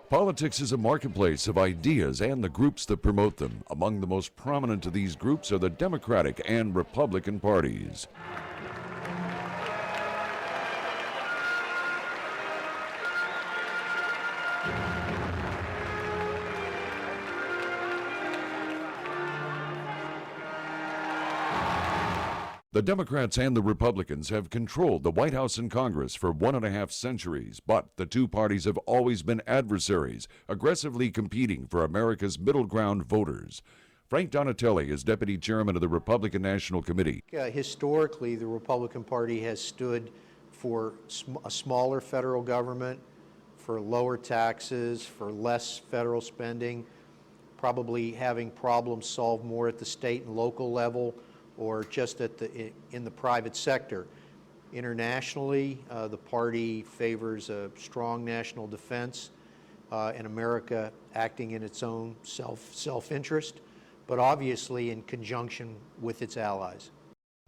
Politics is a marketplace of ideas and the groups that promote them. Among the most prominent of these groups are the Democratic and Republican parties. The Democrats and the Republicans have controlled the White House and Congress for 1.5 centuries, but the two parties have always been adversaries, aggressively competing for America's middle ground voters. Frank Donatelli is deputy chairman of the Republican National Committee. Historically, the Republican Party has stood for a smaller federal government, for lower taxes, for less federal spending, probably having problems solved more at the state and local level, or just in the private sector. Internationally, the party favors a strong national defense and America acting in its own self-interest, but obviously in conjunction with its allies.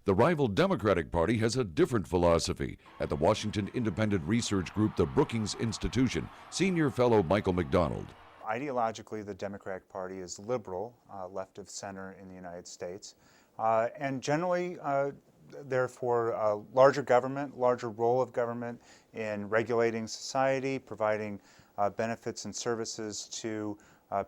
The rival Democratic Party has a different philosophy. At the Washington independent research group, the Brookings Institution, senior fellow Michael McDonald. Ideologically, the Democratic Party is liberal, left of center in the United States. And generally, therefore, a larger government, larger role of government in regulating society, providing benefits and services to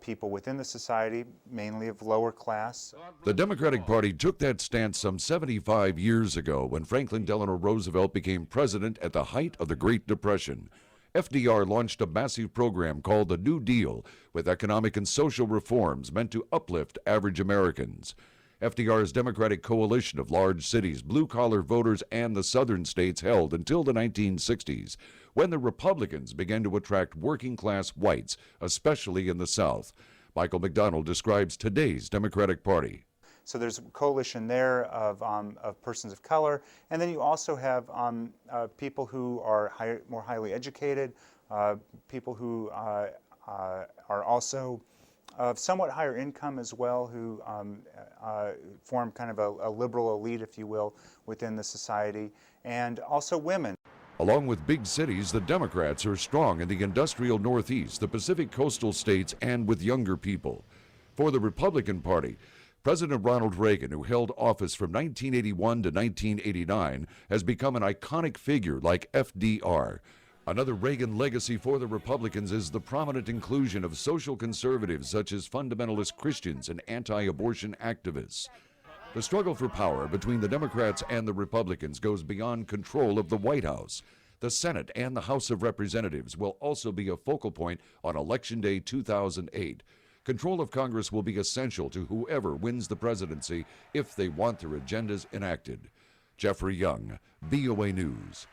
people within the society, mainly of lower class. The Democratic Party took that stance some 75 years ago when Franklin Delano Roosevelt became president at the height of the Great Depression. FDR launched a massive program called the New Deal with economic and social reforms meant to uplift average Americans. FDR's Democratic coalition of large cities, blue-collar voters, and the southern states held until the 1960s, when the Republicans began to attract working-class whites, especially in the South. Michael McDonald describes today's Democratic Party. So there's a coalition there of persons of color, and then you also have people who are more highly educated, people who are also of somewhat higher income as well, who form kind of a liberal elite, if you will, within the society, and also women. Along with big cities, the Democrats are strong in the industrial Northeast, the Pacific coastal states, and with younger people. For the Republican Party, President Ronald Reagan, who held office from 1981 to 1989, has become an iconic figure like FDR. Another Reagan legacy for the Republicans is the prominent inclusion of social conservatives such as fundamentalist Christians and anti-abortion activists. The struggle for power between the Democrats and the Republicans goes beyond control of the White House. The Senate and the House of Representatives will also be a focal point on Election Day 2008. Control of Congress will be essential to whoever wins the presidency if they want their agendas enacted. Jeffrey Young, VOA News.